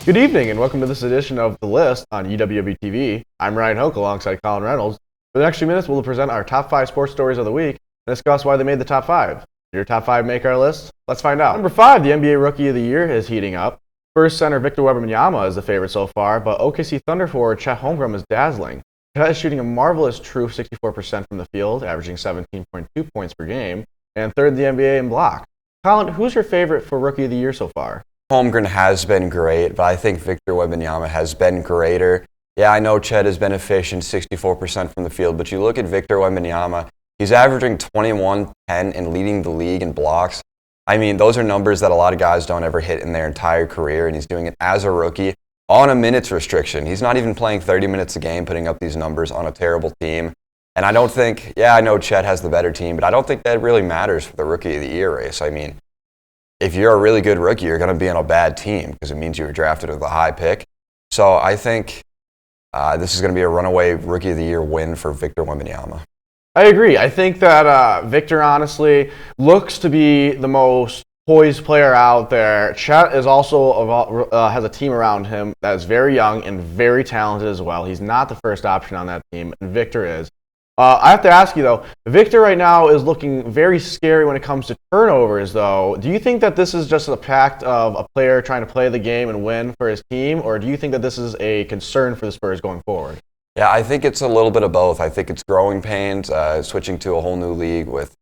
Good evening and welcome to this edition of The List on UWB TV. I'm Ryan Hoke alongside Colin Reynolds. For the next few minutes, we'll present our top 5 sports stories of the week and discuss why they made the top 5. Did your top 5 make our list? Let's find out. Number 5, the NBA Rookie of the Year is heating up. First center Victor Wembanyama is the favorite so far, but OKC Thunder forward Chet Holmgren is dazzling. Chet is shooting a marvelous true 64% from the field, averaging 17.2 points per game, and third in the NBA in block. Colin, who's your favorite for Rookie of the Year so far? Holmgren has been great, but I think Victor Wembanyama has been greater. Yeah, I know Chet has been efficient, 64% from the field, but you look at Victor Wembanyama, he's averaging 21, 10, and leading the league in blocks. I mean, those are numbers that a lot of guys don't ever hit in their entire career, and he's doing it as a rookie on a minutes restriction. He's not even playing 30 minutes a game, putting up these numbers on a terrible team. And I don't think, I know Chet has the better team, but I don't think that really matters for the Rookie of the Year race. I mean, if you're a really good rookie, you're going to be on a bad team because it means you were drafted with a high pick. So I think this is going to be a runaway Rookie of the Year win for Victor Wembanyama. I agree. I think that Victor honestly looks to be the most poised player out there. Chet is also has a team around him that is very young and very talented as well. He's not the first option on that team, and Victor is. I have to ask you, though, Victor right now is looking very scary when it comes to turnovers, though. Do you think that this is just a fact of a player trying to play the game and win for his team, or do you think that this is a concern for the Spurs going forward? Yeah, I think it's a little bit of both. I think it's growing pains, switching to a whole new league with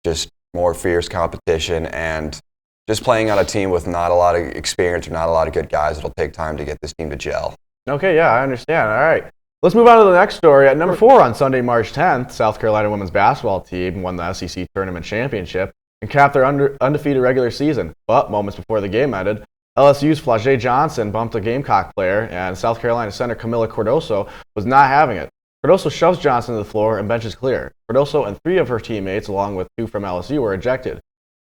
just more fierce competition, and just playing on a team with not a lot of experience or not a lot of good guys. It'll take time to get this team to gel. Okay, yeah, I understand. All right. Let's move on to the next story. At number 4 on Sunday, March 10th, South Carolina women's basketball team won the SEC Tournament Championship and capped their undefeated regular season. But moments before the game ended, LSU's Flau'jae Johnson bumped a Gamecock player, and South Carolina center Camila Cardoso was not having it. Cardoso shoves Johnson to the floor and benches clear. Cardoso and 3 of her teammates, along with 2 from LSU, were ejected.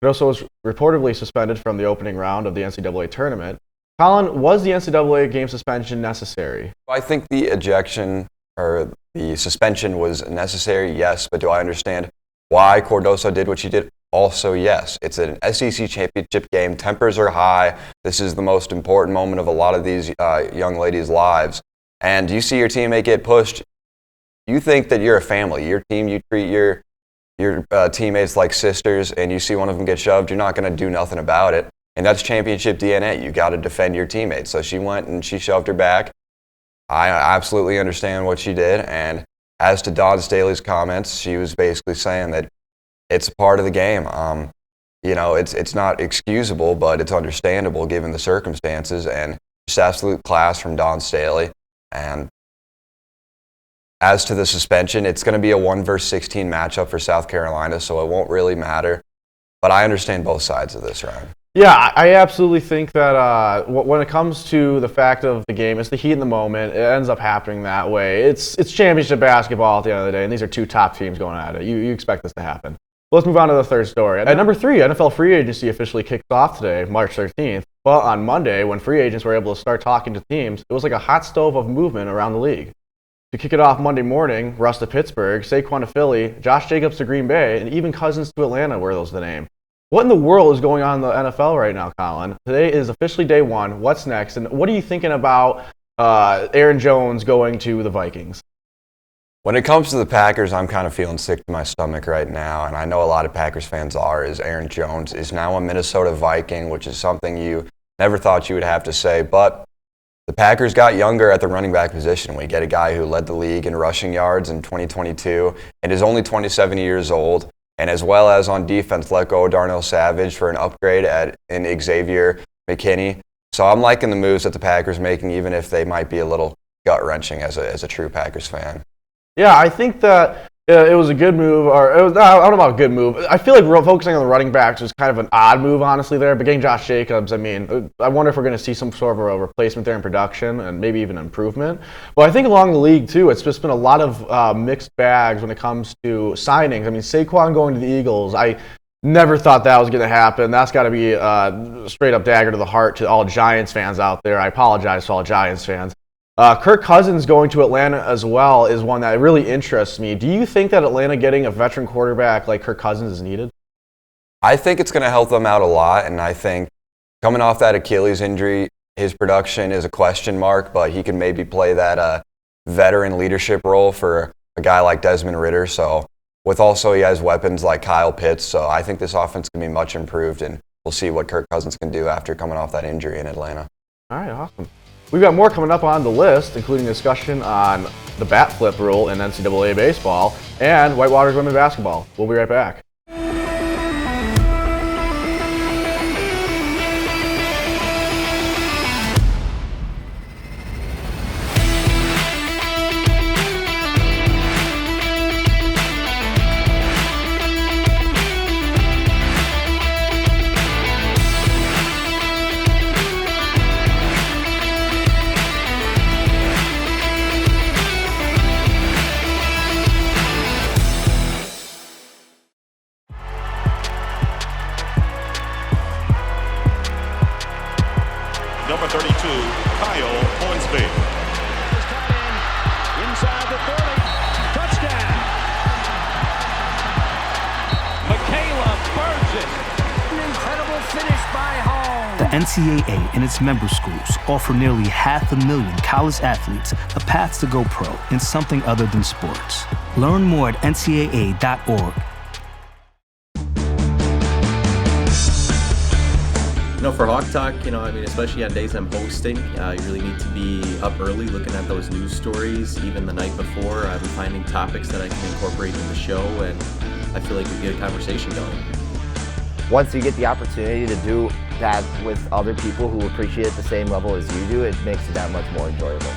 Cardoso was reportedly suspended from the opening round of the NCAA tournament. Colin, was the NCAA game suspension necessary? I think the ejection or the suspension was necessary, yes, but do I understand why Cardoso did what she did? Also, yes. It's an SEC championship game. Tempers are high. This is the most important moment of a lot of these young ladies' lives. And you see your teammate get pushed. You think that you're a family. Your team, you treat your teammates like sisters, and you see one of them get shoved, you're not going to do nothing about it. And that's championship DNA. You got to defend your teammates. So she went and she shoved her back. I absolutely understand what she did. And as to Dawn Staley's comments, she was basically saying that it's a part of the game. It's not excusable, but it's understandable given the circumstances. And just absolute class from Dawn Staley. And as to the suspension, it's going to be a 1 versus 16 matchup for South Carolina, so it won't really matter. But I understand both sides of this, Ryan. Yeah, I absolutely think that when it comes to the fact of the game, it's the heat in the moment. It ends up happening that way. It's championship basketball at the end of the day, and these are 2 top teams going at it. You expect this to happen. Let's move on to the third story. At number 3, NFL free agency officially kicked off today, March 13th. But on Monday, when free agents were able to start talking to teams, it was like a hot stove of movement around the league. To kick it off Monday morning, Russ to Pittsburgh, Saquon to Philly, Josh Jacobs to Green Bay, and even Cousins to Atlanta were those the name. What in the world is going on in the NFL right now, Colin? Today is officially day 1. What's next? And what are you thinking about Aaron Jones going to the Vikings? When it comes to the Packers, I'm kind of feeling sick to my stomach right now, and I know a lot of Packers fans are, is Aaron Jones is now a Minnesota Viking, which is something you never thought you would have to say. But the Packers got younger at the running back position. We get a guy who led the league in rushing yards in 2022 and is only 27 years old. And as well as on defense, let go of Darnell Savage for an upgrade in Xavier McKinney. So I'm liking the moves that the Packers making, even if they might be a little gut-wrenching as a true Packers fan. Yeah, I think that it was a good move, or I don't know about a good move. I feel like focusing on the running backs was kind of an odd move, honestly, there. But getting Josh Jacobs, I mean, I wonder if we're going to see some sort of a replacement there in production and maybe even improvement. But I think along the league, too, it's just been a lot of mixed bags when it comes to signings. I mean, Saquon going to the Eagles, I never thought that was going to happen. That's got to be a straight-up dagger to the heart to all Giants fans out there. I apologize to all Giants fans. Kirk Cousins going to Atlanta as well is one that really interests me. Do you think that Atlanta getting a veteran quarterback like Kirk Cousins is needed? I think it's going to help them out a lot, and I think coming off that Achilles injury, his production is a question mark, but he can maybe play that veteran leadership role for a guy like Desmond Ridder. So with also he has weapons like Kyle Pitts. So I think this offense can be much improved, and we'll see what Kirk Cousins can do after coming off that injury in Atlanta. All right, awesome. We've got more coming up on the list, including discussion on the bat flip rule in NCAA baseball and Whitewater's women's basketball. We'll be right back. Number 32, Kyle Hornsby. Inside the 30. Touchdown. Michaela Burgess. An incredible finish by Hall. The NCAA and its member schools offer nearly 500,000 college athletes a path to go pro in something other than sports. Learn more at ncaa.org. For Hawk Talk, especially on days I'm hosting, you really need to be up early looking at those news stories, even the night before. I'm finding topics that I can incorporate in the show, and I feel like we get a conversation going. Once you get the opportunity to do that with other people who appreciate it the same level as you do, it makes it that much more enjoyable.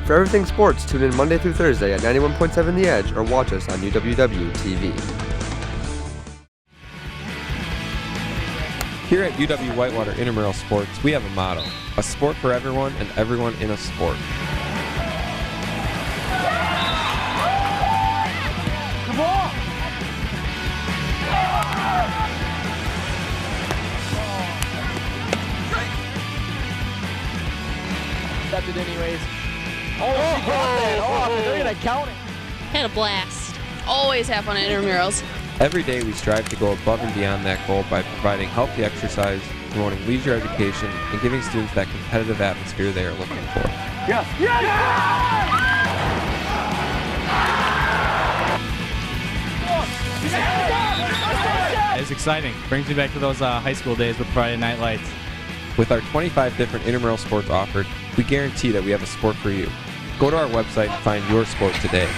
For everything sports, tune in Monday through Thursday at 91.7 The Edge or watch us on UWW-TV. Here at UW Whitewater Intramural Sports, we have a motto: a sport for everyone and everyone in a sport. Come on! That's it anyways. Oh, she got that off. They're going to count it. Had a blast. Always have fun at intramurals. Every day we strive to go above and beyond that goal by providing healthy exercise, promoting leisure education, and giving students that competitive atmosphere they are looking for. Yes! Yes! It's exciting. Brings me back to those high school days with Friday Night Lights. With our 25 different intramural sports offered, we guarantee that we have a sport for you. Go to our website and find your sport today.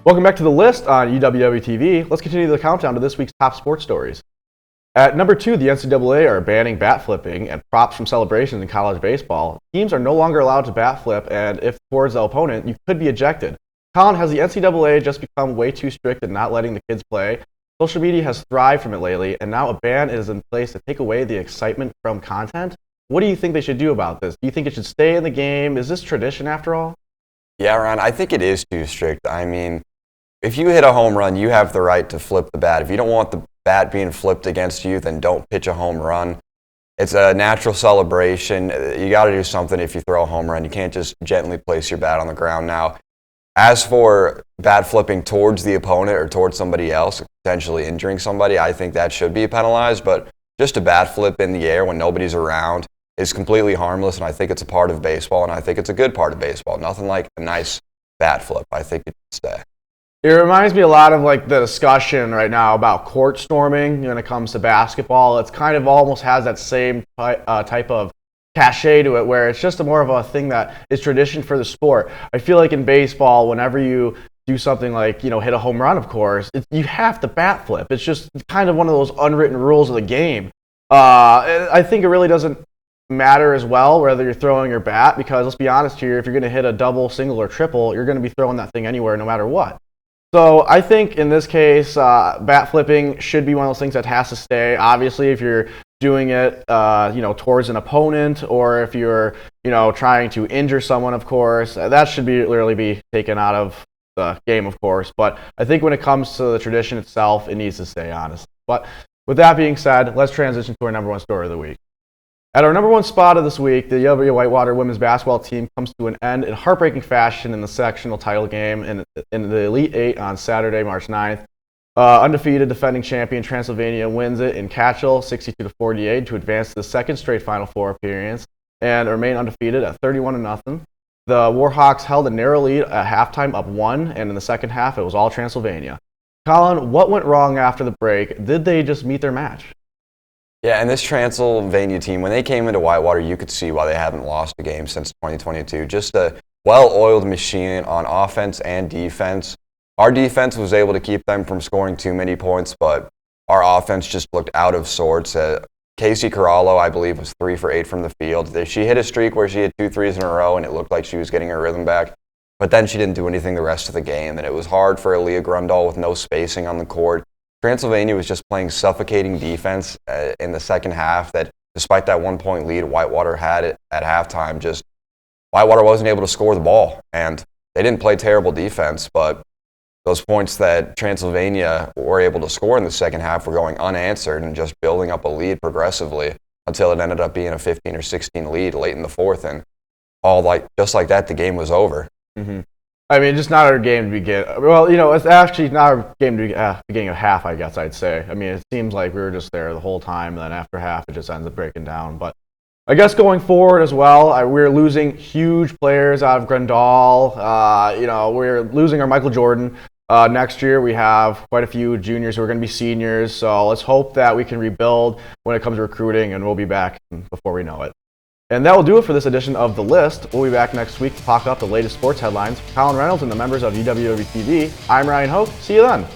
Welcome back to the list on UWW-TV. Let's continue the countdown to this week's top sports stories. At number 2, the NCAA are banning bat flipping and props from celebrations in college baseball. Teams are no longer allowed to bat flip, and if towards the opponent, you could be ejected. Colin, has the NCAA just become way too strict in not letting the kids play? Social media has thrived from it lately, and now a ban is in place to take away the excitement from content. What do you think they should do about this? Do you think it should stay in the game? Is this tradition after all? Yeah, Ron, I think it is too strict. I mean, if you hit a home run, you have the right to flip the bat. If you don't want the bat being flipped against you, then don't pitch a home run. It's a natural celebration. You got to do something if you throw a home run. You can't just gently place your bat on the ground. Now, as for bat flipping towards the opponent or towards somebody else, potentially injuring somebody, I think that should be penalized. But just a bat flip in the air when nobody's around is completely harmless, and I think it's a part of baseball, and I think it's a good part of baseball. Nothing like a nice bat flip. I think it should stay. It reminds me a lot of like the discussion right now about court storming when it comes to basketball. It's kind of almost has that same type of cachet to it, where it's just more of a thing that is tradition for the sport. I feel like in baseball, whenever you do something like, hit a home run, of course, you have to bat flip. It's just kind of one of those unwritten rules of the game. I think it really doesn't matter as well whether you're throwing your bat, because let's be honest here, if you're going to hit a double, single, or triple, you're going to be throwing that thing anywhere no matter what. So I think in this case, bat flipping should be one of those things that has to stay. Obviously, if you're doing it, towards an opponent, or if you're, trying to injure someone, of course, that should literally be taken out of the game, of course. But I think when it comes to the tradition itself, it needs to stay, honestly. But with that being said, let's transition to our number one story of the week. At our number one spot of this week, the UW Whitewater women's basketball team comes to an end in heartbreaking fashion in the sectional title game in the Elite Eight on Saturday, March 9th. Undefeated defending champion Transylvania wins it in Catchell 62-48 to advance to the second straight Final Four appearance and remain undefeated at 31-0. The Warhawks held a narrow lead at halftime, up 1, and in the second half it was all Transylvania. Colin, what went wrong after the break? Did they just meet their match? Yeah, and this Transylvania team, when they came into Whitewater, you could see why they haven't lost a game since 2022. Just a well-oiled machine on offense and defense. Our defense was able to keep them from scoring too many points, but our offense just looked out of sorts. Casey Corallo, I believe, was 3 for 8 from the field. She hit a streak where she had 2 threes in a row, and it looked like she was getting her rhythm back. But then she didn't do anything the rest of the game, and it was hard for Aaliyah Grundall with no spacing on the court. Transylvania was just playing suffocating defense in the second half that, despite that 1-point lead Whitewater had it at halftime, just Whitewater wasn't able to score the ball. And they didn't play terrible defense, but those points that Transylvania were able to score in the second half were going unanswered and just building up a lead progressively until it ended up being a 15 or 16 lead late in the fourth. And just like that, the game was over. Mm-hmm. I mean, just not our game to begin. Well, it's actually not our game to beginning of half, I guess I'd say. I mean, it seems like we were just there the whole time, and then after half, it just ends up breaking down. But I guess going forward as well, we're losing huge players out of Grandal. We're losing our Michael Jordan. Next year, we have quite a few juniors who are going to be seniors. So let's hope that we can rebuild when it comes to recruiting, and we'll be back before we know it. And that will do it for this edition of The List. We'll be back next week to talk up the latest sports headlines. Colin Reynolds and the members of UWW TV. I'm Ryan Hoke. See you then.